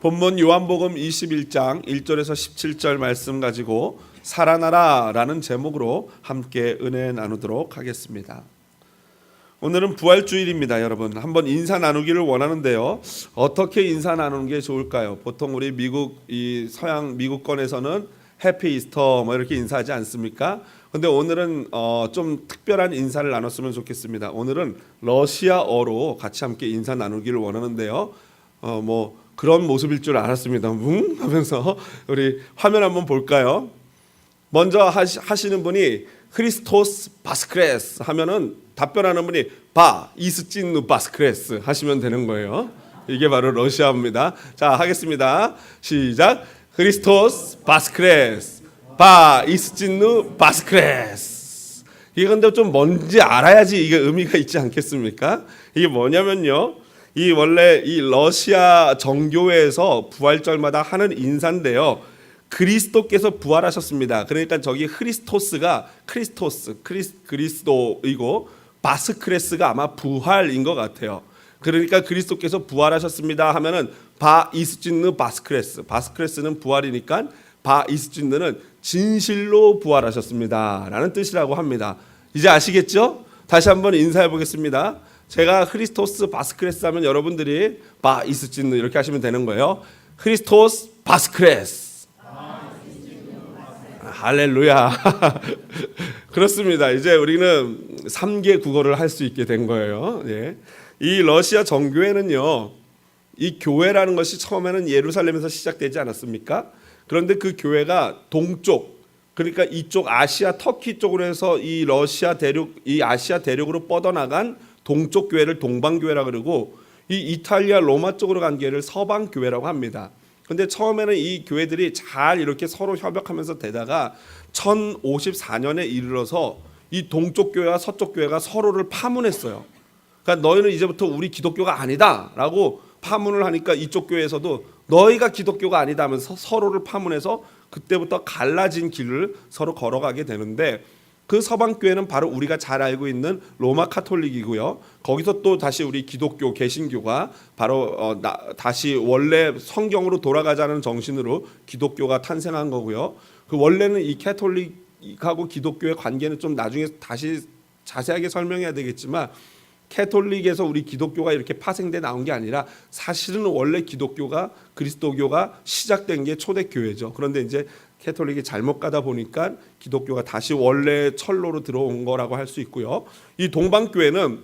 본문 요한복음 21장 1절에서 17절 말씀 가지고 살아나라 라는 제목으로 함께 은혜 나누도록 하겠습니다. 오늘은 부활주일입니다. 여러분 한번 인사 나누기를 원하는데요, 어떻게 인사 나누는 게 좋을까요? 보통 우리 서양 미국권에서는 해피 이스터 이렇게 인사하지 않습니까? 근데 오늘은 좀 특별한 인사를 나눴으면 좋겠습니다. 오늘은 러시아어로 같이 함께 인사 나누기를 원하는데요, 그런 모습일 줄 알았습니다. 하면서 우리 화면 한번 볼까요? 먼저 하시는 분이 크리스토스 바스크레스 하면은 답변하는 분이 이스찐누 바스크레스 하시면 되는 거예요. 이게 바로 러시아입니다. 자, 하겠습니다. 시작. 크리스토스 바스크레스 이스찐누 바스크레스. 이게 근데 좀 뭔지 알아야지 이게 의미가 있지 않겠습니까? 이게 뭐냐면요, 이 원래 이 러시아 정교회에서 부활절마다 하는 인사인데요, 그리스도께서 부활하셨습니다. 그러니까 저기 크리스토스가 그리스도이고 바스크레스가 아마 부활인 것 같아요. 그러니까 그리스도께서 부활하셨습니다 하면은 이스찐느 바스크레스는 부활이니까 이스찐느는 진실로 부활하셨습니다 라는 뜻이라고 합니다. 이제 아시겠죠? 다시 한번 인사해 보겠습니다. 제가 크리스토스 바스크레스 하면 여러분들이 이스찐느 이렇게 하시면 되는 거예요. 크리스토스 바스크레스. 할렐루야. 그렇습니다. 이제 우리는 3개 국어를 할 수 있게 된 거예요. 예. 이 러시아 정교회는요, 이 교회라는 것이 처음에는 예루살렘에서 시작되지 않았습니까? 그런데 그 교회가 동쪽, 그러니까 이쪽 아시아 터키 쪽으로 해서 이 아시아 대륙으로 뻗어나간 동쪽 교회를 동방교회라 그러고, 이 이탈리아 로마 쪽으로 간 교회를 서방교회라고 합니다. 근데 처음에는 이 교회들이 잘 이렇게 서로 협력하면서 되다가 1054년에 이르러서 이 동쪽 교회와 서쪽 교회가 서로를 파문했어요. 그러니까 너희는 이제부터 우리 기독교가 아니다라고 파문을 하니까 이쪽 교회에서도 너희가 기독교가 아니다 하면서 서로를 파문해서 그때부터 갈라진 길을 서로 걸어가게 되는데, 그 서방교회는 바로 우리가 잘 알고 있는 로마 카톨릭이고요. 거기서 또 다시 우리 기독교 개신교가 바로 다시 원래 성경으로 돌아가자는 정신으로 기독교가 탄생한 거고요. 그 원래는 이 카톨릭하고 기독교의 관계는 좀 나중에 다시 자세하게 설명해야 되겠지만, 캐톨릭에서 우리 기독교가 이렇게 파생돼 나온 게 아니라 사실은 원래 그리스도교가 시작된 게 초대교회죠. 그런데 이제 캐톨릭이 잘못 가다 보니까 기독교가 다시 원래 철로로 들어온 거라고 할 수 있고요. 이 동방교회는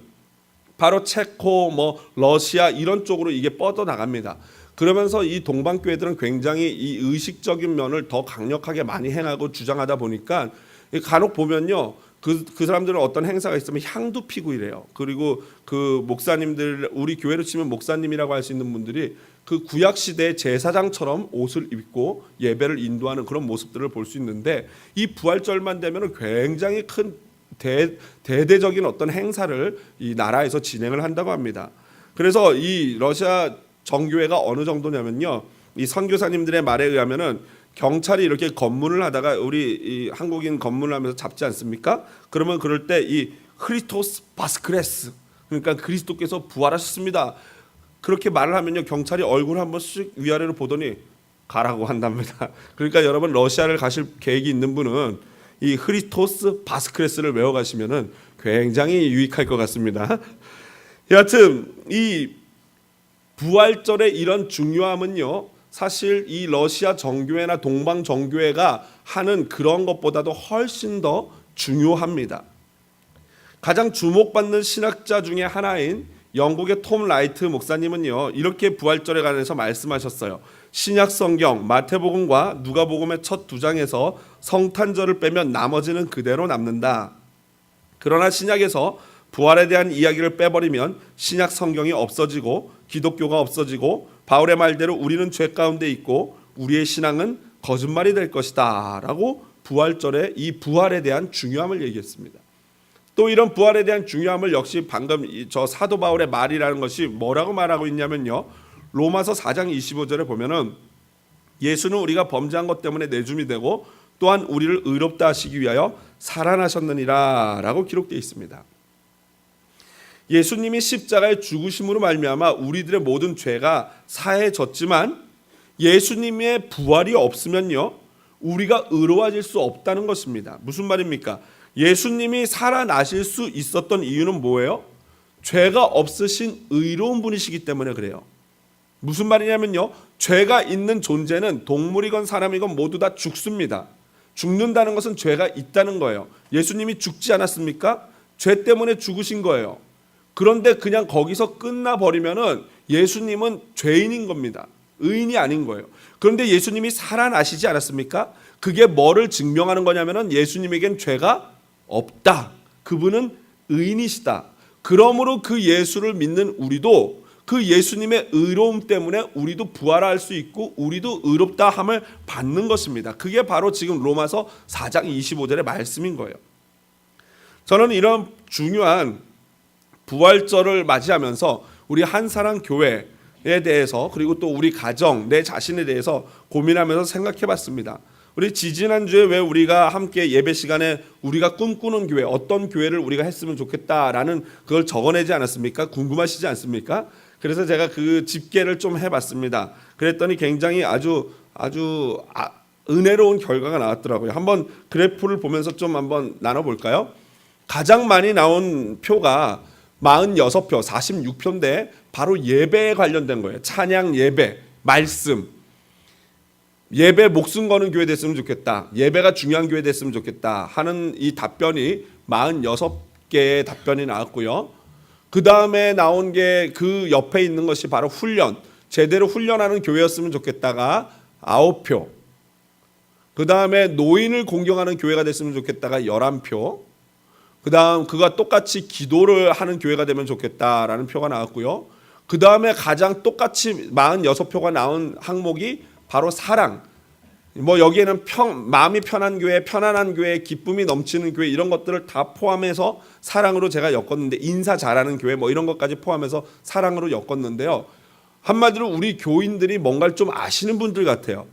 바로 체코, 러시아 이런 쪽으로 이게 뻗어 나갑니다. 그러면서 이 동방교회들은 굉장히 이 의식적인 면을 더 강력하게 많이 행하고 주장하다 보니까 간혹 보면요, 그 사람들은 어떤 행사가 있으면 향도 피고 이래요. 그리고 그 목사님들, 우리 교회로 치면 목사님이라고 할 수 있는 분들이 그 구약 시대 제사장처럼 옷을 입고 예배를 인도하는 그런 모습들을 볼 수 있는데, 이 부활절만 되면은 굉장히 큰 대대적인 어떤 행사를 이 나라에서 진행을 한다고 합니다. 그래서 이 러시아 정교회가 어느 정도냐면요, 이 선교사님들의 말에 의하면은 경찰이 이렇게 검문을 하다가 우리 이 한국인 검문을 하면서 잡지 않습니까? 그러면 그럴 때 이 크리스토스 바스크레스, 그러니까 그리스도께서 부활하셨습니다, 그렇게 말을 하면요, 경찰이 얼굴 한번 씩 위아래로 보더니 가라고 한답니다. 그러니까 여러분 러시아를 가실 계획이 있는 분은 이 크리스토스 바스크레스를 외워가시면은 굉장히 유익할 것 같습니다. 여하튼 이 부활절의 이런 중요함은요, 사실 이 러시아 정교회나 동방 정교회가 하는 그런 것보다도 훨씬 더 중요합니다. 가장 주목받는 신학자 중에 하나인 영국의 톰 라이트 목사님은요, 이렇게 부활절에 관해서 말씀하셨어요. 신약 성경 마태복음과 누가복음의 첫 2장에서 성탄절을 빼면 나머지는 그대로 남는다. 그러나 신약에서 부활에 대한 이야기를 빼버리면 신약 성경이 없어지고 기독교가 없어지고 바울의 말대로 우리는 죄 가운데 있고 우리의 신앙은 거짓말이 될 것이다 라고 부활절에 이 부활에 대한 중요함을 얘기했습니다. 또 이런 부활에 대한 중요함을 역시 방금 저 사도 바울의 말이라는 것이 뭐라고 말하고 있냐면요, 로마서 4장 25절에 보면은 예수는 우리가 범죄한 것 때문에 내줌이 되고 또한 우리를 의롭다 하시기 위하여 살아나셨느니라 라고 기록되어 있습니다. 예수님이 십자가의 죽으심으로 말미암아 우리들의 모든 죄가 사해졌지만 예수님의 부활이 없으면요, 우리가 의로워질 수 없다는 것입니다. 무슨 말입니까? 예수님이 살아나실 수 있었던 이유는 뭐예요? 죄가 없으신 의로운 분이시기 때문에 그래요. 무슨 말이냐면요, 죄가 있는 존재는 동물이건 사람이건 모두 다 죽습니다. 죽는다는 것은 죄가 있다는 거예요. 예수님이 죽지 않았습니까? 죄 때문에 죽으신 거예요. 그런데 그냥 거기서 끝나버리면은 예수님은 죄인인 겁니다. 의인이 아닌 거예요. 그런데 예수님이 살아나시지 않았습니까? 그게 뭐를 증명하는 거냐면은 예수님에겐 죄가 없다. 그분은 의인이시다. 그러므로 그 예수를 믿는 우리도 그 예수님의 의로움 때문에 우리도 부활할 수 있고 우리도 의롭다 함을 받는 것입니다. 그게 바로 지금 로마서 4장 25절의 말씀인 거예요. 저는 이런 중요한 부활절을 맞이하면서 우리 한사랑 교회에 대해서 그리고 또 우리 가정, 내 자신에 대해서 고민하면서 생각해 봤습니다. 우리 지지난주에 왜 우리가 함께 예배 시간에 우리가 꿈꾸는 교회, 어떤 교회를 우리가 했으면 좋겠다라는 그걸 적어내지 않았습니까? 궁금하시지 않습니까? 그래서 제가 그 집계를 좀 해봤습니다. 그랬더니 굉장히 아주 은혜로운 결과가 나왔더라고요. 한번 그래프를 보면서 좀 한번 나눠볼까요? 가장 많이 나온 표가 46표, 46표인데 바로 예배에 관련된 거예요. 찬양 예배, 말씀. 예배 목숨 거는 교회 됐으면 좋겠다. 예배가 중요한 교회 됐으면 좋겠다 하는 이 답변이 46개의 답변이 나왔고요. 그 다음에 나온 게 그 옆에 있는 것이 바로 훈련, 제대로 훈련하는 교회였으면 좋겠다가 9표. 그 다음에 노인을 공경하는 교회가 됐으면 좋겠다가 11표. 그 다음 그가 똑같이 기도를 하는 교회가 되면 좋겠다라는 표가 나왔고요. 그 다음에 가장 똑같이 46표가 나온 항목이 바로 사랑. 뭐 여기에는 마음이 편한 교회, 편안한 교회, 기쁨이 넘치는 교회 이런 것들을 다 포함해서 사랑으로 제가 엮었는데, 인사 잘하는 교회 뭐 이런 것까지 포함해서 사랑으로 엮었는데요. 한마디로 우리 교인들이 뭔가를 좀 아시는 분들 같아요.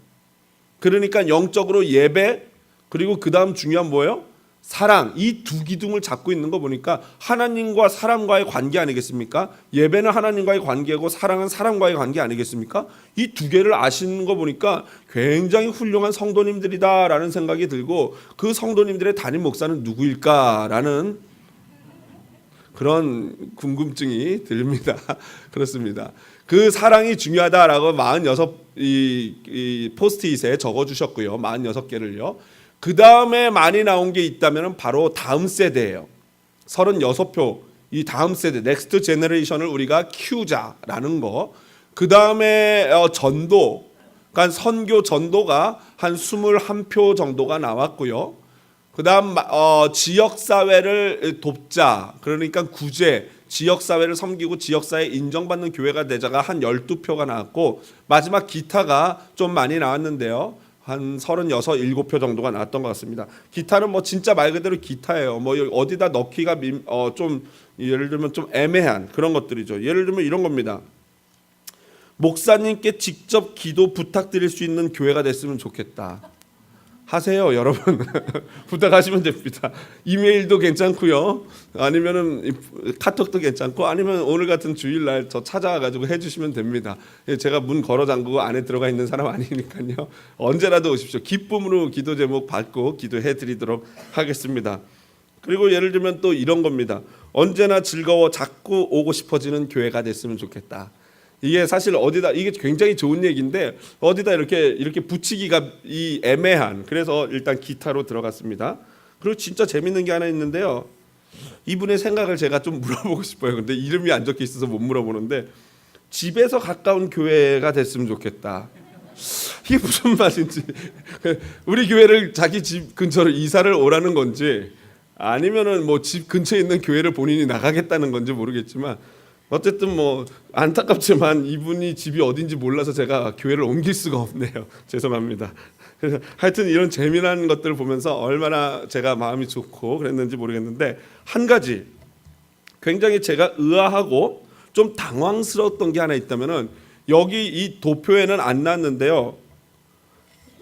그러니까 영적으로 예배, 그리고 그 다음 중요한 뭐예요? 사랑. 이 두 기둥을 잡고 있는 거 보니까 하나님과 사람과의 관계 아니겠습니까? 예배는 하나님과의 관계고 사랑은 사람과의 관계 아니겠습니까? 이 두 개를 아시는 거 보니까 굉장히 훌륭한 성도님들이다라는 생각이 들고, 그 성도님들의 담임 목사는 누구일까라는 그런 궁금증이 듭니다. 그렇습니다. 그 사랑이 중요하다라고 46 이 포스트잇에 적어주셨고요. 46개를요. 그 다음에 많이 나온 게 있다면 바로 다음 세대예요. 36표. 이 다음 세대, 넥스트 제너레이션을 우리가 키우자라는 거. 그 다음에 전도, 그러니까 선교 전도가 한 21표 정도가 나왔고요. 그 다음 지역사회를 돕자. 그러니까 구제, 지역사회를 섬기고 지역사회 인정받는 교회가 되자가 한 12표가 나왔고, 마지막 기타가 좀 많이 나왔는데요. 한 36, 7표 정도가 나왔던 것 같습니다. 기타는 뭐 진짜 말 그대로 기타예요. 뭐 어디다 넣기가 좀 예를 들면 좀 애매한 그런 것들이죠. 예를 들면 이런 겁니다. 목사님께 직접 기도 부탁드릴 수 있는 교회가 됐으면 좋겠다. 하세요, 여러분. 부탁하시면 됩니다. 이메일도 괜찮고요. 아니면은 카톡도 괜찮고, 아니면 오늘 같은 주일날 저 찾아가지고 해주시면 됩니다. 제가 문 걸어 잠그고 안에 들어가 있는 사람 아니니까요. 언제라도 오십시오. 기쁨으로 기도 제목 받고 기도해드리도록 하겠습니다. 그리고 예를 들면 또 이런 겁니다. 언제나 즐거워 자꾸 오고 싶어지는 교회가 됐으면 좋겠다. 이게 사실 어디다, 이게 굉장히 좋은 얘기인데 어디다 이렇게 붙이기가 이 애매한, 그래서 일단 기타로 들어갔습니다. 그리고 진짜 재밌는 게 하나 있는데요. 이분의 생각을 제가 좀 물어보고 싶어요. 근데 이름이 안 적혀 있어서 못 물어보는데, 집에서 가까운 교회가 됐으면 좋겠다. 이게 무슨 말인지, 우리 교회를 자기 집 근처로 이사를 오라는 건지, 아니면은 뭐 집 근처에 있는 교회를 본인이 나가겠다는 건지 모르겠지만, 어쨌든 뭐 안타깝지만 이분이 집이 어딘지 몰라서 제가 교회를 옮길 수가 없네요. 죄송합니다. 그래서 하여튼 이런 재미난 것들을 보면서 얼마나 제가 마음이 좋고 그랬는지 모르겠는데, 한 가지 굉장히 제가 의아하고 좀 당황스러웠던 게 하나 있다면은, 여기 이 도표에는 안 나왔는데요.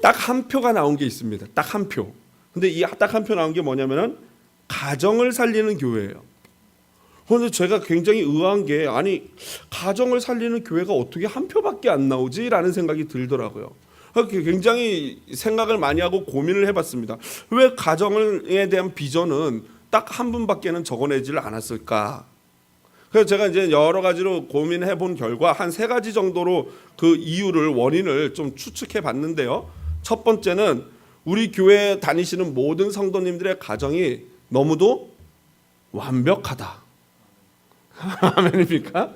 딱 한 표가 나온 게 있습니다. 딱 한 표. 근데 이 딱 한 표 나온 게 뭐냐면은 가정을 살리는 교회예요. 그런데 제가 굉장히 의아한 게 아니 가정을 살리는 교회가 어떻게 한 표밖에 안 나오지라는 생각이 들더라고요. 굉장히 생각을 많이 하고 고민을 해봤습니다. 왜 가정에 대한 비전은 딱 한 분밖에는 적어내지를 않았을까? 그래서 제가 이제 여러 가지로 고민해 본 결과 한 3가지 정도로 그 이유를 원인을 좀 추측해 봤는데요. 첫 번째는 우리 교회 다니시는 모든 성도님들의 가정이 너무도 완벽하다. 아멘입니까?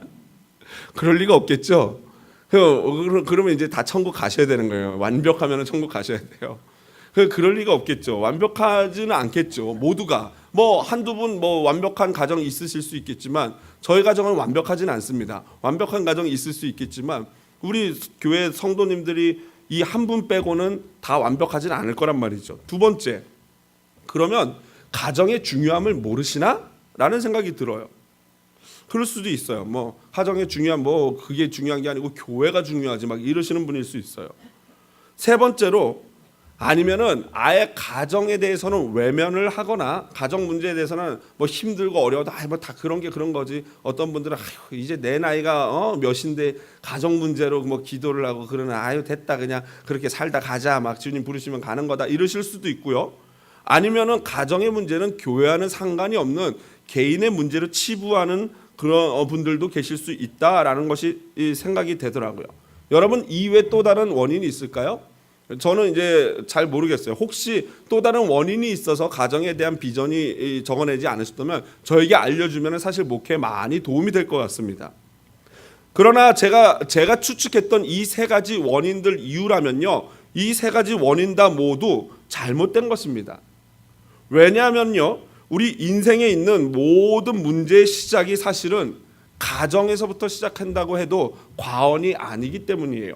그럴 리가 없겠죠. 그러면 이제 다 천국 가셔야 되는 거예요. 완벽하면 천국 가셔야 돼요. 그럴 리가 없겠죠. 완벽하지는 않겠죠. 모두가 뭐 한두 분 뭐 완벽한 가정이 있으실 수 있겠지만 저희 가정은 완벽하지는 않습니다. 완벽한 가정이 있을 수 있겠지만 우리 교회 성도님들이 이 한 분 빼고는 다 완벽하지는 않을 거란 말이죠. 두 번째, 그러면 가정의 중요함을 모르시나? 라는 생각이 들어요. 그럴 수도 있어요. 뭐 가정의 중요한 뭐 그게 중요한 게 아니고 교회가 중요하지 막 이러시는 분일 수 있어요. 세 번째로 아니면은 아예 가정에 대해서는 외면을 하거나 가정 문제에 대해서는 뭐 힘들고 어려워도 뭐 다 그런 게 그런 거지. 어떤 분들은 이제 내 나이가 몇인데 가정 문제로 뭐 기도를 하고 그러는 됐다 그냥 그렇게 살다 가자 막 주님 부르시면 가는 거다 이러실 수도 있고요. 아니면은 가정의 문제는 교회와는 상관이 없는 개인의 문제로 치부하는 그런 분들도 계실 수 있다라는 것이 생각이 되더라고요. 여러분 이외에 또 다른 원인이 있을까요? 저는 이제 잘 모르겠어요. 혹시 또 다른 원인이 있어서 가정에 대한 비전이 적어내지 않으셨다면 저에게 알려주면 사실 목회에 많이 도움이 될 것 같습니다. 그러나 제가 추측했던 이 3가지 원인들 이유라면요, 이 3가지 원인 다 모두 잘못된 것입니다. 왜냐하면요, 우리 인생에 있는 모든 문제의 시작이 사실은 가정에서부터 시작한다고 해도 과언이 아니기 때문이에요.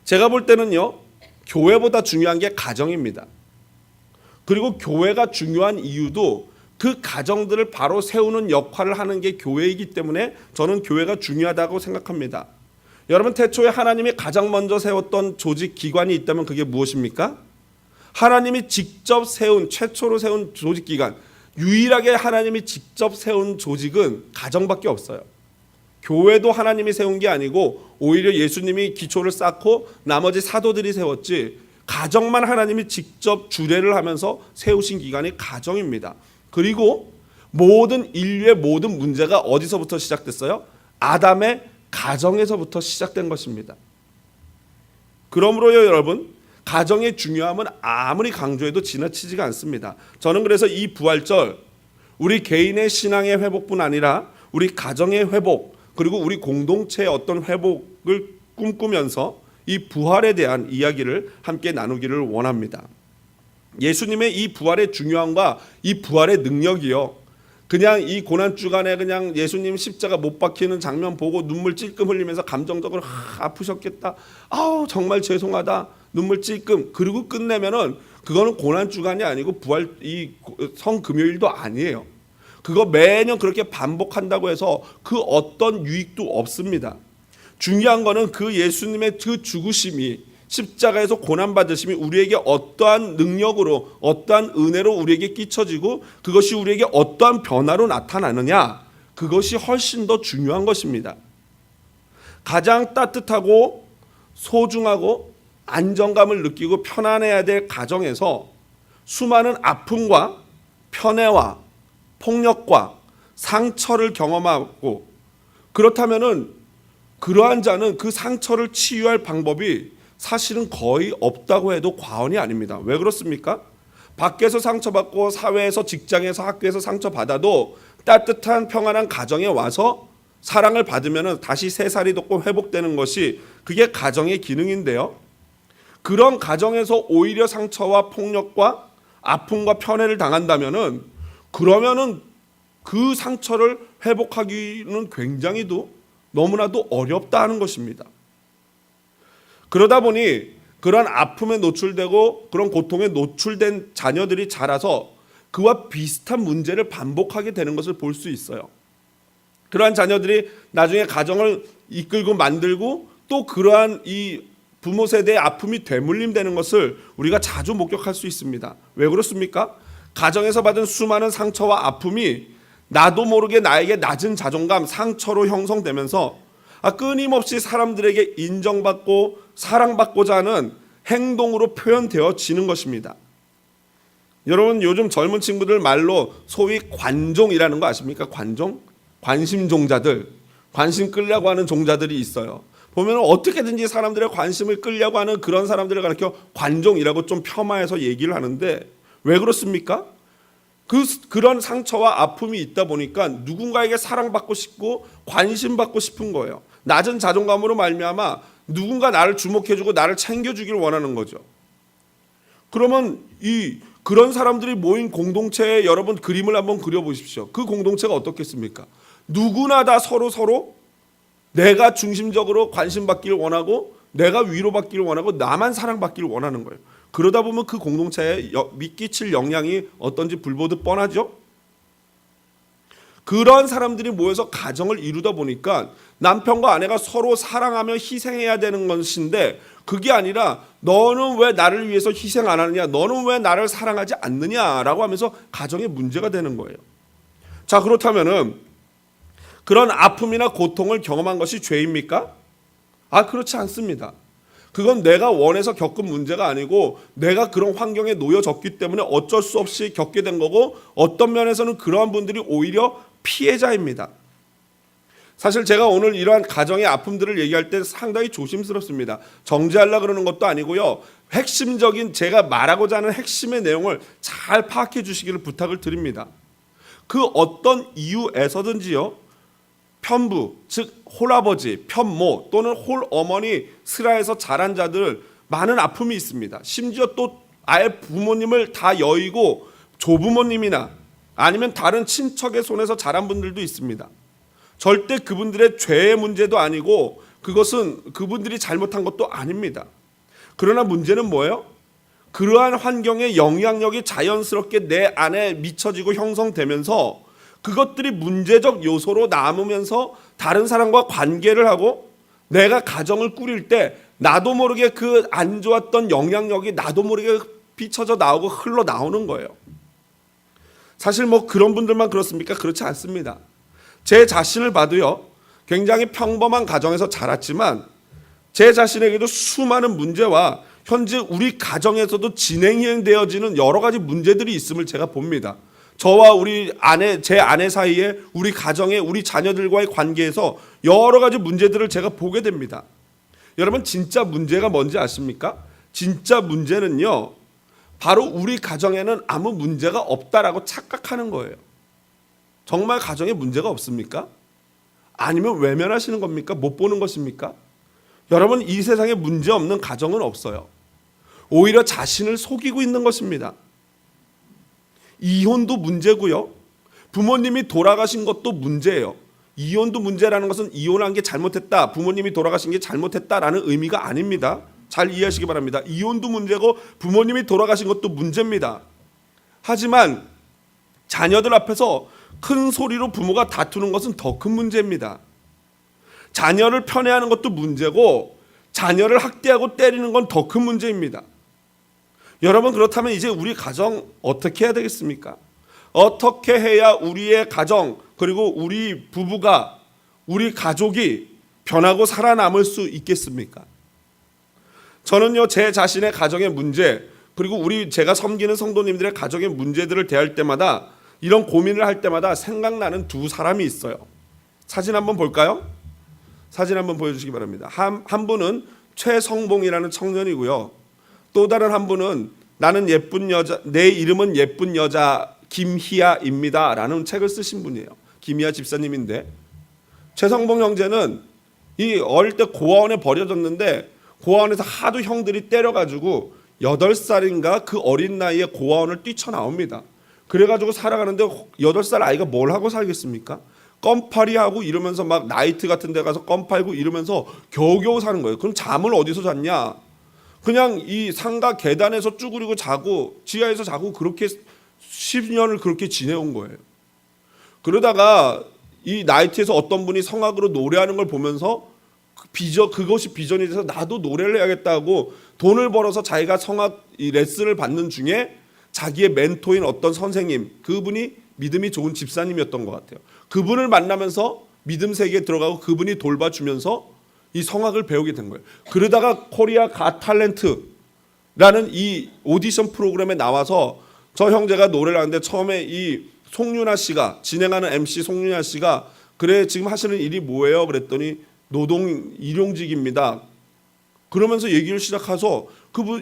제가 볼 때는요, 교회보다 중요한 게 가정입니다. 그리고 교회가 중요한 이유도 그 가정들을 바로 세우는 역할을 하는 게 교회이기 때문에 저는 교회가 중요하다고 생각합니다. 여러분 태초에 하나님이 가장 먼저 세웠던 조직 기관이 있다면 그게 무엇입니까? 하나님이 직접 세운 최초로 세운 조직 기관, 유일하게 하나님이 직접 세운 조직은 가정밖에 없어요. 교회도 하나님이 세운 게 아니고 오히려 예수님이 기초를 쌓고 나머지 사도들이 세웠지 가정만 하나님이 직접 주례를 하면서 세우신 기관이 가정입니다. 그리고 모든 인류의 모든 문제가 어디서부터 시작됐어요? 아담의 가정에서부터 시작된 것입니다. 그러므로요 여러분, 가정의 중요함은 아무리 강조해도 지나치지가 않습니다. 저는 그래서 이 부활절 우리 개인의 신앙의 회복뿐 아니라 우리 가정의 회복 그리고 우리 공동체의 어떤 회복을 꿈꾸면서 이 부활에 대한 이야기를 함께 나누기를 원합니다. 예수님의 이 부활의 중요함과 이 부활의 능력이요, 그냥 이 고난주간에 그냥 예수님 십자가 못 박히는 장면 보고 눈물 찔끔 흘리면서 감정적으로 아프셨겠다, 정말 죄송하다, 눈물 찔끔, 그리고 끝내면은 그거는 고난주간이 아니고 부활 이 성금요일도 아니에요. 그거 매년 그렇게 반복한다고 해서 그 어떤 유익도 없습니다. 중요한 거는 그 예수님의 그 죽으심이, 십자가에서 고난받으심이 우리에게 어떠한 능력으로 어떠한 은혜로 우리에게 끼쳐지고 그것이 우리에게 어떠한 변화로 나타나느냐, 그것이 훨씬 더 중요한 것입니다. 가장 따뜻하고 소중하고 안정감을 느끼고 편안해야 될 가정에서 수많은 아픔과 편애와 폭력과 상처를 경험하고, 그렇다면은 그러한 자는 그 상처를 치유할 방법이 사실은 거의 없다고 해도 과언이 아닙니다. 왜 그렇습니까? 밖에서 상처받고 사회에서, 직장에서, 학교에서 상처받아도 따뜻한 평안한 가정에 와서 사랑을 받으면 다시 새살이 돋고 회복되는 것이 그게 가정의 기능인데요, 그런 가정에서 오히려 상처와 폭력과 아픔과 편애를 당한다면은, 그러면은 그 상처를 회복하기는 굉장히도 너무나도 어렵다 하는 것입니다. 그러다 보니 그런 아픔에 노출되고 그런 고통에 노출된 자녀들이 자라서 그와 비슷한 문제를 반복하게 되는 것을 볼 수 있어요. 그러한 자녀들이 나중에 가정을 이끌고 만들고 또 그러한 이 부모 세대의 아픔이 되물림되는 것을 우리가 자주 목격할 수 있습니다. 왜 그렇습니까? 가정에서 받은 수많은 상처와 아픔이 나도 모르게 나에게 낮은 자존감, 상처로 형성되면서 끊임없이 사람들에게 인정받고 사랑받고자 하는 행동으로 표현되어지는 것입니다. 여러분, 요즘 젊은 친구들 말로 소위 관종이라는 거 아십니까? 관종? 관심 종자들, 관심 끌려고 하는 종자들이 있어요. 보면 어떻게든지 사람들의 관심을 끌려고 하는 그런 사람들을 가리켜 관종이라고 좀 폄하해서 얘기를 하는데, 왜 그렇습니까? 그런 상처와 아픔이 있다 보니까 누군가에게 사랑받고 싶고 관심받고 싶은 거예요. 낮은 자존감으로 말미암아 누군가 나를 주목해주고 나를 챙겨주기를 원하는 거죠. 그러면 그런 사람들이 모인 공동체에 여러분 그림을 한번 그려보십시오. 그 공동체가 어떻겠습니까? 누구나 다 서로 내가 중심적으로 관심받기를 원하고 내가 위로받기를 원하고 나만 사랑받기를 원하는 거예요. 그러다 보면 그 공동체에 미끼칠 영향이 어떤지 불보듯 뻔하죠. 그런 사람들이 모여서 가정을 이루다 보니까 남편과 아내가 서로 사랑하며 희생해야 되는 것인데, 그게 아니라 너는 왜 나를 위해서 희생 안 하느냐, 너는 왜 나를 사랑하지 않느냐라고 하면서 가정에 문제가 되는 거예요. 자, 그렇다면은 그런 아픔이나 고통을 경험한 것이 죄입니까? 그렇지 않습니다. 그건 내가 원해서 겪은 문제가 아니고 내가 그런 환경에 놓여졌기 때문에 어쩔 수 없이 겪게 된 거고, 어떤 면에서는 그러한 분들이 오히려 피해자입니다. 사실 제가 오늘 이러한 가정의 아픔들을 얘기할 때 상당히 조심스럽습니다. 정죄하려고 그러는 것도 아니고요. 핵심적인 제가 말하고자 하는 핵심의 내용을 잘 파악해 주시기를 부탁을 드립니다. 그 어떤 이유에서든지요, 편부, 즉 홀아버지, 편모 또는 홀어머니 슬하에서 자란 자들 많은 아픔이 있습니다. 심지어 또 아예 부모님을 다 여의고 조부모님이나 아니면 다른 친척의 손에서 자란 분들도 있습니다. 절대 그분들의 죄의 문제도 아니고 그것은 그분들이 잘못한 것도 아닙니다. 그러나 문제는 뭐예요? 그러한 환경의 영향력이 자연스럽게 내 안에 미쳐지고 형성되면서 그것들이 문제적 요소로 남으면서 다른 사람과 관계를 하고 내가 가정을 꾸릴 때 나도 모르게 그 안 좋았던 영향력이 나도 모르게 비춰져 나오고 흘러 나오는 거예요. 사실 그런 분들만 그렇습니까? 그렇지 않습니다. 제 자신을 봐도요, 굉장히 평범한 가정에서 자랐지만 제 자신에게도 수많은 문제와 현재 우리 가정에서도 진행되어지는 여러 가지 문제들이 있음을 제가 봅니다. 저와 제 아내 사이에 우리 가정에 우리 자녀들과의 관계에서 여러 가지 문제들을 제가 보게 됩니다. 여러분, 진짜 문제가 뭔지 아십니까? 진짜 문제는요, 바로 우리 가정에는 아무 문제가 없다라고 착각하는 거예요. 정말 가정에 문제가 없습니까? 아니면 외면하시는 겁니까? 못 보는 것입니까? 여러분, 이 세상에 문제 없는 가정은 없어요. 오히려 자신을 속이고 있는 것입니다. 이혼도 문제고요, 부모님이 돌아가신 것도 문제예요. 이혼도 문제라는 것은 이혼한 게 잘못했다, 부모님이 돌아가신 게 잘못했다라는 의미가 아닙니다. 잘 이해하시기 바랍니다. 이혼도 문제고 부모님이 돌아가신 것도 문제입니다. 하지만 자녀들 앞에서 큰 소리로 부모가 다투는 것은 더 큰 문제입니다. 자녀를 편애하는 것도 문제고 자녀를 학대하고 때리는 건 더 큰 문제입니다. 여러분, 그렇다면 이제 우리 가정 어떻게 해야 되겠습니까? 어떻게 해야 우리의 가정, 그리고 우리 부부가, 우리 가족이 변하고 살아남을 수 있겠습니까? 저는요, 제 자신의 가정의 문제, 그리고 제가 섬기는 성도님들의 가정의 문제들을 대할 때마다, 이런 고민을 할 때마다 생각나는 두 사람이 있어요. 사진 한번 볼까요? 사진 한번 보여주시기 바랍니다. 한 분은 최성봉이라는 청년이고요. 또 다른 한 분은 나는 예쁜 여자, 내 이름은 예쁜 여자 김희아입니다 라는 책을 쓰신 분이에요. 김희아 집사님인데, 최성봉 형제는 어릴 때 고아원에 버려졌는데 고아원에서 하도 형들이 때려가지고 8살인가 그 어린 나이에 고아원을 뛰쳐나옵니다. 그래가지고 살아가는데 8살 아이가 뭘 하고 살겠습니까? 껌팔이 하고 이러면서 막 나이트 같은 데 가서 껌 팔고 이러면서 겨우겨우 사는 거예요. 그럼 잠을 어디서 잤냐? 그냥 이 상가 계단에서 쭈그리고 자고 지하에서 자고 그렇게 10년을 그렇게 지내온 거예요. 그러다가 이 나이트에서 어떤 분이 성악으로 노래하는 걸 보면서 그것이 비전이 돼서 나도 노래를 해야겠다고 돈을 벌어서 자기가 성악 레슨을 받는 중에 자기의 멘토인 어떤 선생님, 그분이 믿음이 좋은 집사님이었던 것 같아요. 그분을 만나면서 믿음 세계에 들어가고 그분이 돌봐주면서 이 성악을 배우게 된 거예요. 그러다가 코리아 갓 탤런트라는 이 오디션 프로그램에 나와서 저 형제가 노래를 하는데 처음에 이 송윤아 씨가 진행하는 MC 송윤아 씨가 그래 지금 하시는 일이 뭐예요? 그랬더니 노동 일용직입니다. 그러면서 얘기를 시작해서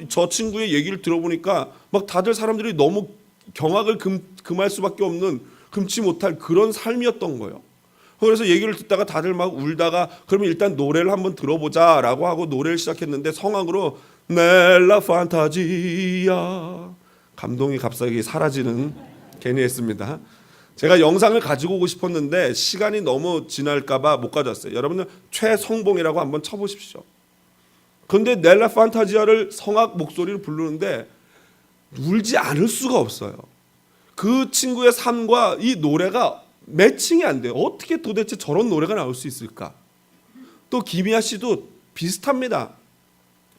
저 친구의 얘기를 들어보니까 막 다들 사람들이 너무 경악을 금할 수밖에 없는 금치 못할 그런 삶이었던 거예요. 그래서 얘기를 듣다가 다들 막 울다가 그러면 일단 노래를 한번 들어보자라고 하고 노래를 시작했는데 성악으로 넬라 판타지야 감동이 갑자기 사라지는 괜히 했습니다. 제가 영상을 가지고 오고 싶었는데 시간이 너무 지날까봐 못 가져왔어요. 여러분들 최성봉이라고 한번 쳐보십시오. 그런데 넬라 판타지아를 성악 목소리로 부르는데 울지 않을 수가 없어요. 그 친구의 삶과 이 노래가 매칭이 안 돼요. 어떻게 도대체 저런 노래가 나올 수 있을까? 또 김희아 씨도 비슷합니다.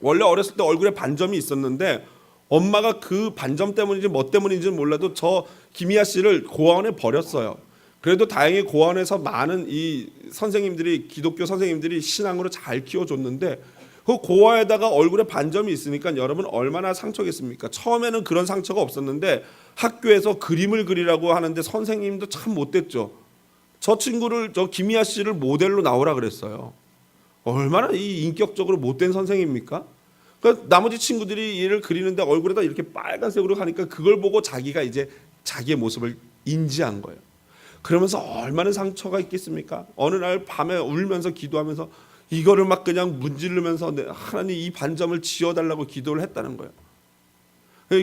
원래 어렸을 때 얼굴에 반점이 있었는데 엄마가 그 반점 때문인지 뭐 때문인지는 몰라도 저 김희아 씨를 고아원에 버렸어요. 그래도 다행히 고아원에서 많은 이 선생님들이 기독교 선생님들이 신앙으로 잘 키워줬는데 그 고아에다가 얼굴에 반점이 있으니까 여러분 얼마나 상처겠습니까? 처음에는 그런 상처가 없었는데 학교에서 그림을 그리라고 하는데 선생님도 참 못됐죠. 저 친구를 저 김희아 씨를 모델로 나오라 그랬어요. 얼마나 이 인격적으로 못된 선생님입니까? 그러니까 나머지 친구들이 얘를 그리는데 얼굴에다 이렇게 빨간색으로 하니까 그걸 보고 자기가 이제 자기의 모습을 인지한 거예요. 그러면서 얼마나 상처가 있겠습니까? 어느 날 밤에 울면서 기도하면서 이거를 막 그냥 문지르면서 하나님 이 반점을 지워달라고 기도를 했다는 거예요.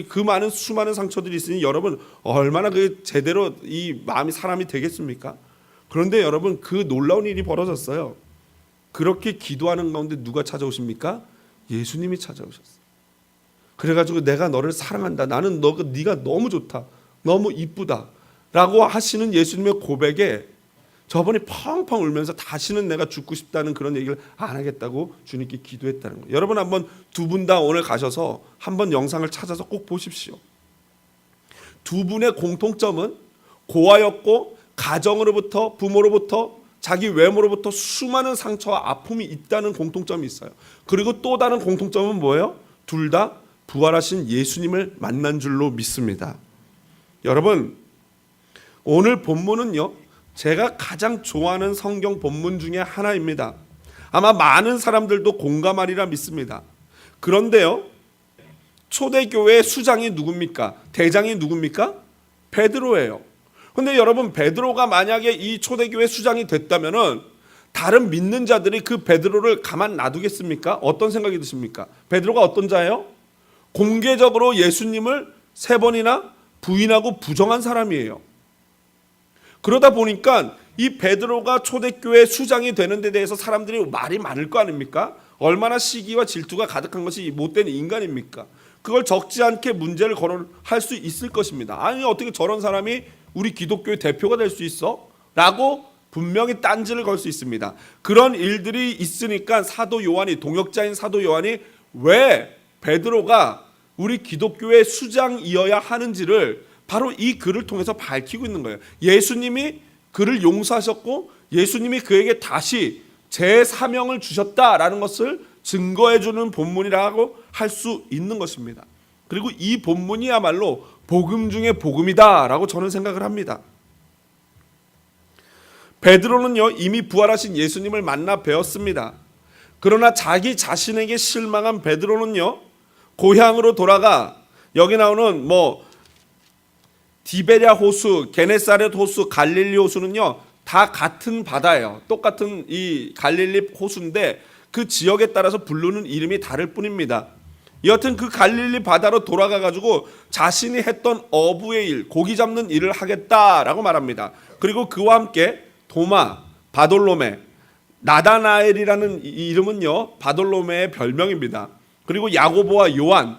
그 많은 수많은 상처들이 있으니 여러분 얼마나 그 제대로 이 마음이 사람이 되겠습니까? 그런데 여러분 그 놀라운 일이 벌어졌어요. 그렇게 기도하는 가운데 누가 찾아오십니까? 예수님이 찾아오셨어요. 그래가지고 내가 너를 사랑한다. 나는 네가 너무 좋다. 너무 이쁘다. 라고 하시는 예수님의 고백에 저번에 펑펑 울면서 다시는 내가 죽고 싶다는 그런 얘기를 안 하겠다고 주님께 기도했다는 거예요. 여러분 한번 두 분 다 오늘 가셔서 한번 영상을 찾아서 꼭 보십시오. 두 분의 공통점은 고아였고 가정으로부터 부모로부터 자기 외모로부터 수많은 상처와 아픔이 있다는 공통점이 있어요. 그리고 또 다른 공통점은 뭐예요? 둘 다 부활하신 예수님을 만난 줄로 믿습니다. 여러분 오늘 본문은요 제가 가장 좋아하는 성경 본문 중에 하나입니다. 아마 많은 사람들도 공감하리라 믿습니다. 그런데요 초대교회의 수장이 누굽니까? 대장이 누굽니까? 베드로예요. 그런데 여러분 베드로가 만약에 이 초대교회 수장이 됐다면은 다른 믿는 자들이 그 베드로를 가만 놔두겠습니까? 어떤 생각이 드십니까? 베드로가 어떤 자예요? 공개적으로 예수님을 3번이나 부인하고 부정한 사람이에요. 그러다 보니까 이 베드로가 초대교회 수장이 되는 데 대해서 사람들이 말이 많을 거 아닙니까? 얼마나 시기와 질투가 가득한 것이 못된 인간입니까? 그걸 적지 않게 문제를 거론할 수 있을 것입니다. 아니 어떻게 저런 사람이 우리 기독교의 대표가 될 수 있어? 라고 분명히 딴지를 걸 수 있습니다. 그런 일들이 있으니까 사도 요한이 동역자인 사도 요한이 왜 베드로가 우리 기독교의 수장이어야 하는지를 바로 이 글을 통해서 밝히고 있는 거예요. 예수님이 그를 용서하셨고 예수님이 그에게 다시 재사명을 주셨다라는 것을 증거해 주는 본문이라고 할 수 있는 것입니다. 그리고 이 본문이야말로 복음 중에 복음이다라고 저는 생각을 합니다. 베드로는요 이미 부활하신 예수님을 만나 뵈었습니다. 그러나 자기 자신에게 실망한 베드로는요 고향으로 돌아가 여기 나오는 디베랴 호수, 게네사렛 호수, 갈릴리 호수는요 다 같은 바다예요. 똑같은 이 갈릴리 호수인데 그 지역에 따라서 부르는 이름이 다를 뿐입니다. 여하튼 그 갈릴리 바다로 돌아가 가지고 자신이 했던 어부의 일, 고기 잡는 일을 하겠다라고 말합니다. 그리고 그와 함께 도마, 바돌로메, 나다나엘이라는 이름은요 바돌로메의 별명입니다. 그리고 야고보와 요한,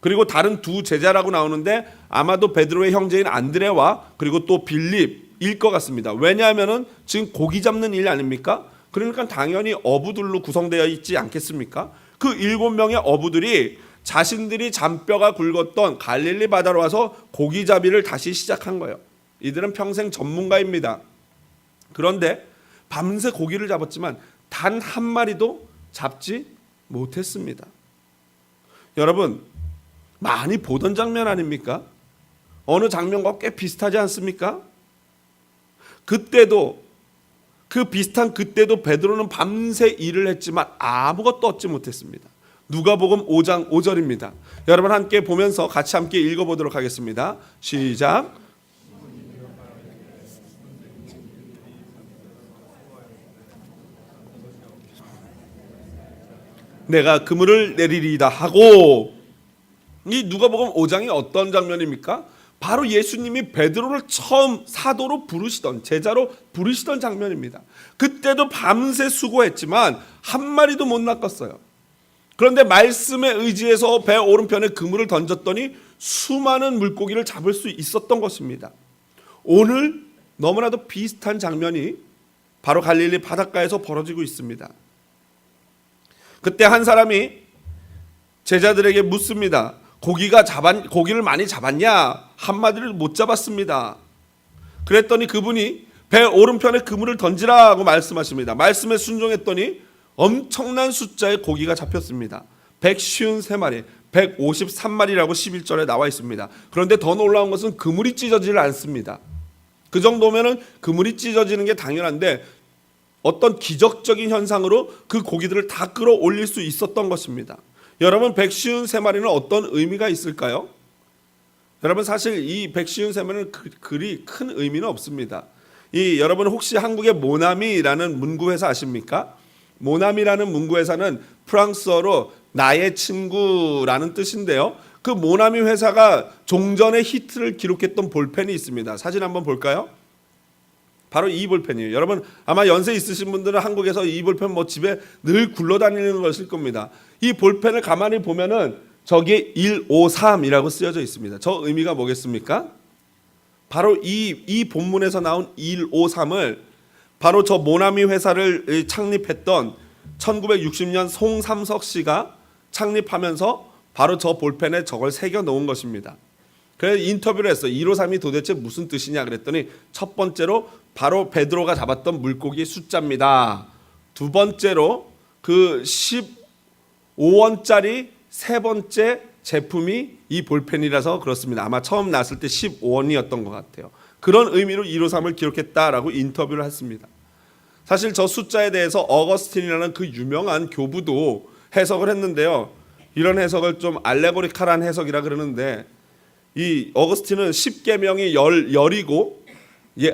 그리고 다른 두 제자라고 나오는데 아마도 베드로의 형제인 안드레와 그리고 또 빌립일 것 같습니다. 왜냐하면은 지금 고기 잡는 일 아닙니까? 그러니까 당연히 어부들로 구성되어 있지 않겠습니까? 그 7명의 어부들이 자신들이 잔뼈가 굵었던 갈릴리 바다로 와서 고기잡이를 다시 시작한 거예요. 이들은 평생 전문가입니다. 그런데 밤새 고기를 잡았지만 단 한 마리도 잡지 못했습니다. 여러분, 많이 보던 장면 아닙니까? 어느 장면과 꽤 비슷하지 않습니까? 그때도 그때도 베드로는 밤새 일을 했지만 아무것도 얻지 못했습니다. 누가복음 5장 5절입니다. 여러분 함께 보면서 같이 함께 읽어보도록 하겠습니다. 시작. 내가 그물을 내리리이다 하고, 이 누가복음 5장이 어떤 장면입니까? 바로 예수님이 베드로를 처음 사도로 부르시던, 제자로 부르시던 장면입니다. 그때도 밤새 수고했지만 한 마리도 못 낚았어요. 그런데 말씀에 의지해서 배 오른편에 그물을 던졌더니 수많은 물고기를 잡을 수 있었던 것입니다. 오늘 너무나도 비슷한 장면이 바로 갈릴리 바닷가에서 벌어지고 있습니다. 그때 한 사람이 제자들에게 묻습니다. 고기를 많이 잡았냐? 한 마리를 못 잡았습니다. 그랬더니 그분이 배 오른편에 그물을 던지라고 말씀하십니다. 말씀에 순종했더니 엄청난 숫자의 고기가 잡혔습니다. 153마리, 153마리라고 11절에 나와 있습니다. 그런데 더 놀라운 것은 그물이 찢어지질 않습니다. 그 정도면은 그물이 찢어지는 게 당연한데 어떤 기적적인 현상으로 그 고기들을 다 끌어올릴 수 있었던 것입니다. 여러분, 153마리는 어떤 의미가 있을까요? 여러분, 사실 이 153마리는 그리 큰 의미는 없습니다. 여러분 혹시 한국의 모나미라는 문구회사 아십니까? 모나미라는 문구회사는 프랑스어로 나의 친구라는 뜻인데요. 그 모나미 회사가 종전의 히트를 기록했던 볼펜이 있습니다. 사진 한번 볼까요? 바로 이 볼펜이에요. 여러분 아마 연세 있으신 분들은 한국에서 이 볼펜 집에 늘 굴러다니는 것일 겁니다. 이 볼펜을 가만히 보면은 저기에 153이라고 쓰여져 있습니다. 저 의미가 뭐겠습니까? 바로 이 본문에서 나온 153을 바로 저 모나미 회사를 창립했던 1960년 송삼석 씨가 창립하면서 바로 저 볼펜에 저걸 새겨 놓은 것입니다. 그래서 인터뷰를 했어요. 153이 도대체 무슨 뜻이냐 그랬더니 첫 번째로 바로 베드로가 잡았던 물고기 숫자입니다. 두 번째로 그 15원짜리 세 번째 제품이 이 볼펜이라서 그렇습니다. 아마 처음 났을 때 15원이었던 것 같아요. 그런 의미로 153을 기록했다라고 인터뷰를 했습니다. 사실 저 숫자에 대해서 어거스틴이라는 그 유명한 교부도 해석을 했는데요. 이런 해석을 좀 알레고리칼한 해석이라 그러는데 이 어거스틴은 10계명이 열이고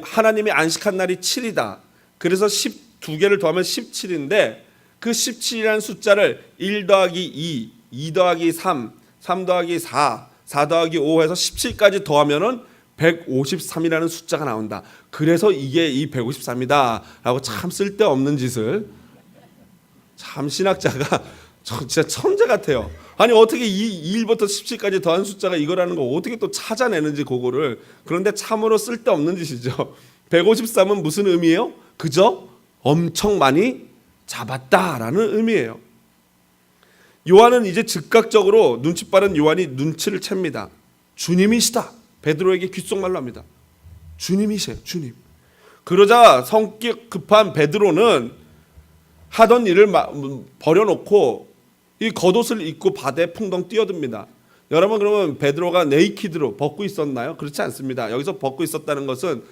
하나님이 안식한 날이 7이다. 그래서 12개를 더하면 17인데 그 17이라는 숫자를 1 더하기 2, 2 더하기 3, 3 더하기 4, 4 더하기 5 해서 17까지 더하면은 153이라는 숫자가 나온다. 그래서 이게 이 153이다 라고 참 쓸데없는 짓을, 참 신학자가 진짜 천재 같아요. 아니 어떻게 1부터 17까지 더한 숫자가 이거라는 거 어떻게 또 찾아내는지 그거를. 그런데 참으로 쓸데없는 짓이죠. 153은 무슨 의미예요? 그저 엄청 많이 잡았다라는 의미예요. 요한은 이제 즉각적으로 눈치 빠른 요한이 눈치를 챕니다. 주님이시다. 베드로에게 귓속말로 합니다. 주님이세요. 주님. 그러자 성격 급한 베드로는 하던 일을 버려놓고 이 겉옷을 입고 바다에 풍덩 뛰어듭니다. 여러분 그러면 베드로가 네이키드로 벗고 있었나요? 그렇지 않습니다. 여기서 벗고 있었다는 것은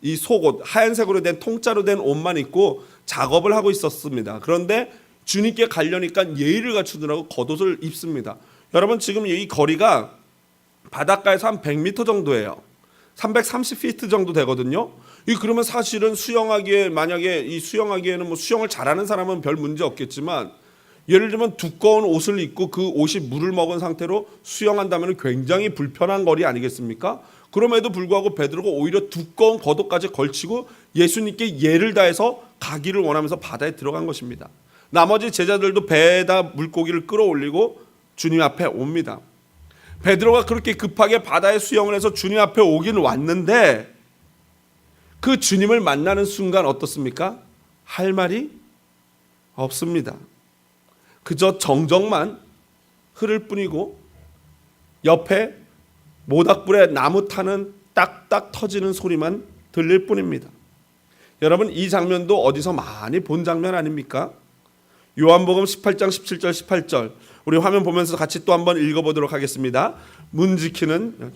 이 속옷, 하얀색으로 된 통짜로 된 옷만 입고 작업을 하고 있었습니다. 그런데 주님께 가려니까 예의를 갖추느라고 겉옷을 입습니다. 여러분 지금 이 거리가 바닷가에서 한 100m 정도예요. 330피트 정도 되거든요. 그러면 사실은 수영하기에 만약에 수영하기에는 뭐 수영을 잘하는 사람은 별 문제 없겠지만 예를 들면 두꺼운 옷을 입고 그 옷이 물을 먹은 상태로 수영한다면 굉장히 불편한 거리 아니겠습니까? 그럼에도 불구하고 베드로가 오히려 두꺼운 겉옷까지 걸치고 예수님께 예를 다해서 가기를 원하면서 바다에 들어간 것입니다. 나머지 제자들도 배에다 물고기를 끌어올리고 주님 앞에 옵니다. 베드로가 그렇게 급하게 바다에 수영을 해서 주님 앞에 오기는 왔는데 그 주님을 만나는 순간 어떻습니까? 할 말이 없습니다. 그저 정적만 흐를 뿐이고 옆에 모닥불에 나무 타는 딱딱 터지는 소리만 들릴 뿐입니다. 여러분, 이 장면도 어디서 많이 본 장면 아닙니까? 요한복음 18장 17절 18절 우리 화면 보면서 같이 또 한번 읽어보도록 하겠습니다. 문 지키는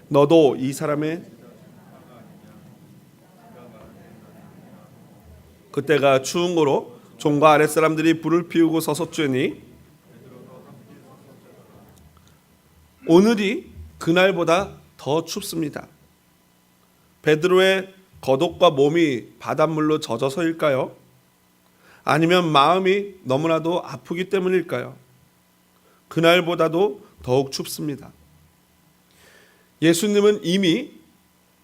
너도 이 사람의 그때가 추운 거로 종과 아랫사람들이 불을 피우고 서서 쬐니 오늘이 그날보다 더 춥습니다. 베드로의 겉옷과 몸이 바닷물로 젖어서일까요? 아니면 마음이 너무나도 아프기 때문일까요? 그날보다도 더욱 춥습니다. 예수님은 이미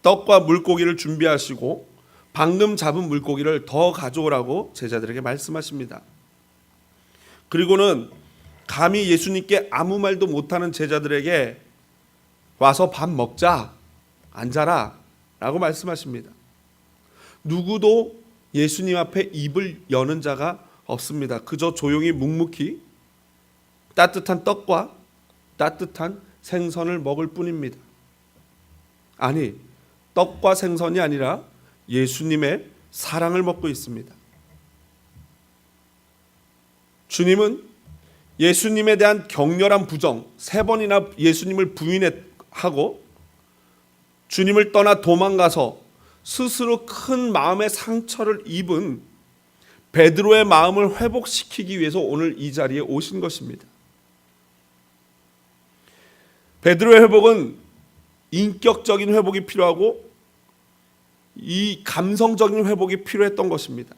떡과 물고기를 준비하시고 방금 잡은 물고기를 더 가져오라고 제자들에게 말씀하십니다. 그리고는 감히 예수님께 아무 말도 못하는 제자들에게 와서 밥 먹자, 앉아라 라고 말씀하십니다. 누구도 예수님 앞에 입을 여는 자가 없습니다. 그저 조용히 묵묵히 따뜻한 떡과 따뜻한 생선을 먹을 뿐입니다. 아니, 떡과 생선이 아니라 예수님의 사랑을 먹고 있습니다. 주님은 예수님에 대한 격렬한 부정, 3번이나 예수님을 부인하고 주님을 떠나 도망가서 스스로 큰 마음의 상처를 입은 베드로의 마음을 회복시키기 위해서 오늘 이 자리에 오신 것입니다. 베드로의 회복은 인격적인 회복이 필요하고 이 감성적인 회복이 필요했던 것입니다.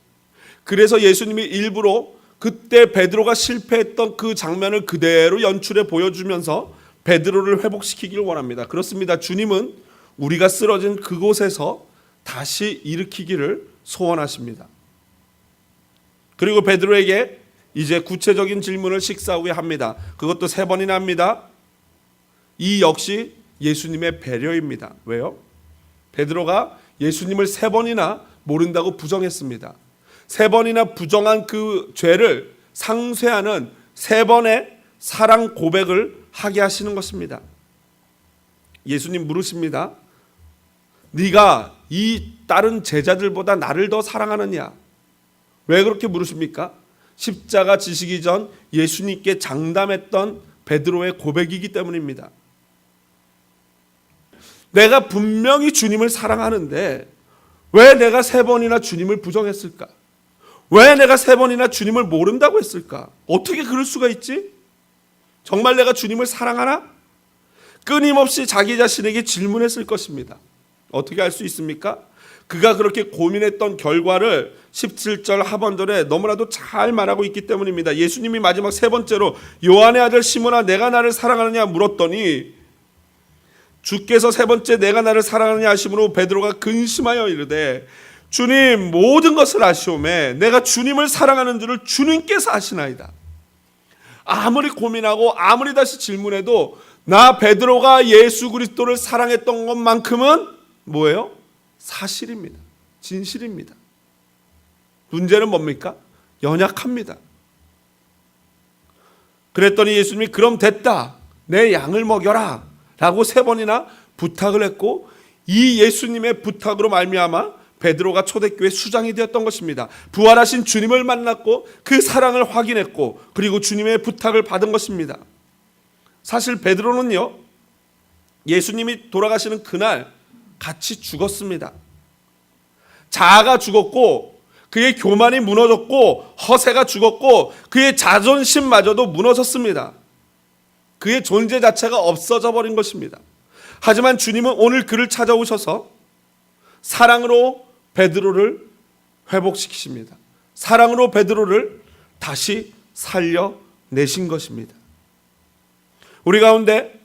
그래서 예수님이 일부러 그때 베드로가 실패했던 그 장면을 그대로 연출해 보여주면서 베드로를 회복시키기를 원합니다. 그렇습니다. 주님은 우리가 쓰러진 그곳에서 다시 일으키기를 소원하십니다. 그리고 베드로에게 이제 구체적인 질문을 식사 후에 합니다. 그것도 3번이나 합니다. 이 역시 예수님의 배려입니다. 왜요? 베드로가 예수님을 3번이나 모른다고 부정했습니다. 3번이나 부정한 그 죄를 상쇄하는 3번의 사랑 고백을 하게 하시는 것입니다. 예수님 물으십니다. 네가 이 다른 제자들보다 나를 더 사랑하느냐? 왜 그렇게 물으십니까? 십자가 지시기 전 예수님께 장담했던 베드로의 고백이기 때문입니다. 내가 분명히 주님을 사랑하는데 왜 내가 3번이나 주님을 부정했을까? 왜 내가 3번이나 주님을 모른다고 했을까? 어떻게 그럴 수가 있지? 정말 내가 주님을 사랑하나? 끊임없이 자기 자신에게 질문했을 것입니다. 어떻게 알 수 있습니까? 그가 그렇게 고민했던 결과를 17절 하반절에 너무나도 잘 말하고 있기 때문입니다. 예수님이 마지막 3번째로 요한의 아들 시몬아 내가 나를 사랑하느냐 물었더니 주께서 3번째 내가 나를 사랑하느냐 하심으로 베드로가 근심하여 이르되 주님 모든 것을 아시오매 내가 주님을 사랑하는 줄을 주님께서 아시나이다. 아무리 고민하고 아무리 다시 질문해도 나 베드로가 예수 그리스도를 사랑했던 것만큼은 뭐예요? 사실입니다. 진실입니다. 문제는 뭡니까? 연약합니다. 그랬더니 예수님이 그럼 됐다. 내 양을 먹여라. 라고 3번이나 부탁을 했고 이 예수님의 부탁으로 말미암아 베드로가 초대교회 수장이 되었던 것입니다. 부활하신 주님을 만났고 그 사랑을 확인했고 그리고 주님의 부탁을 받은 것입니다. 사실 베드로는요 예수님이 돌아가시는 그날 같이 죽었습니다. 자아가 죽었고 그의 교만이 무너졌고 허세가 죽었고 그의 자존심마저도 무너졌습니다. 그의 존재 자체가 없어져 버린 것입니다. 하지만 주님은 오늘 그를 찾아오셔서 사랑으로 베드로를 회복시키십니다. 사랑으로 베드로를 다시 살려내신 것입니다. 우리 가운데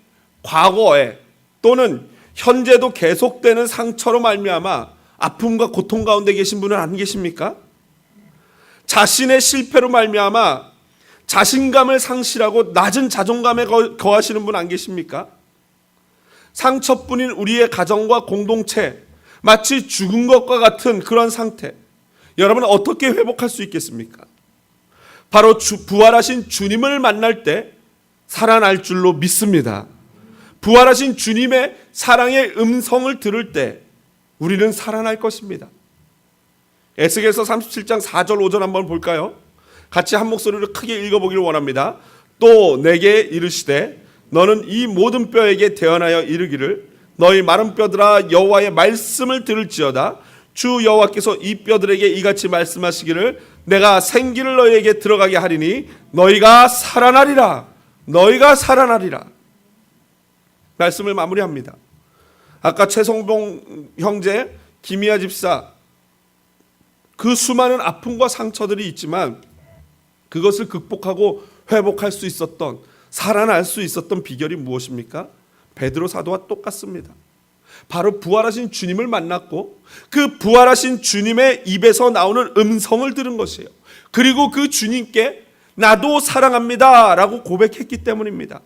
과거에 또는 현재도 계속되는 상처로 말미암아 아픔과 고통 가운데 계신 분은 안 계십니까? 자신의 실패로 말미암아 자신감을 상실하고 낮은 자존감에 거하시는 분 안 계십니까? 상처뿐인 우리의 가정과 공동체 마치 죽은 것과 같은 그런 상태 여러분 어떻게 회복할 수 있겠습니까? 바로 부활하신 주님을 만날 때 살아날 줄로 믿습니다. 부활하신 주님의 사랑의 음성을 들을 때 우리는 살아날 것입니다. 에스겔서 37장 4절 5절 한번 볼까요? 같이 한 목소리로 크게 읽어보기를 원합니다. 또 내게 이르시되 너는 이 모든 뼈에게 대언하여 이르기를 너희 마른 뼈들아 여호와의 말씀을 들을지어다. 주 여호와께서 이 뼈들에게 이같이 말씀하시기를 내가 생기를 너희에게 들어가게 하리니 너희가 살아나리라. 너희가 살아나리라. 말씀을 마무리합니다. 아까 최성봉 형제, 김희아 집사, 그 수많은 아픔과 상처들이 있지만 그것을 극복하고 회복할 수 있었던, 살아날 수 있었던 비결이 무엇입니까? 베드로 사도와 똑같습니다. 바로 부활하신 주님을 만났고 그 부활하신 주님의 입에서 나오는 음성을 들은 것이에요. 그리고 그 주님께 나도 사랑합니다 라고 고백했기 때문입니다.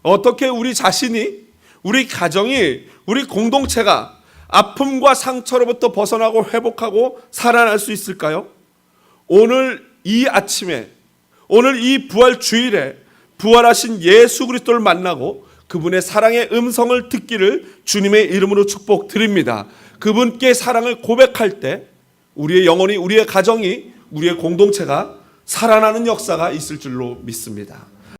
어떻게 우리 자신이, 우리 가정이, 우리 공동체가 아픔과 상처로부터 벗어나고 회복하고 살아날 수 있을까요? 오늘 이 아침에, 오늘 이 부활 주일에 부활하신 예수 그리스도를 만나고 그분의 사랑의 음성을 듣기를 주님의 이름으로 축복드립니다. 그분께 사랑을 고백할 때 우리의 영혼이, 우리의 가정이, 우리의 공동체가 살아나는 역사가 있을 줄로 믿습니다.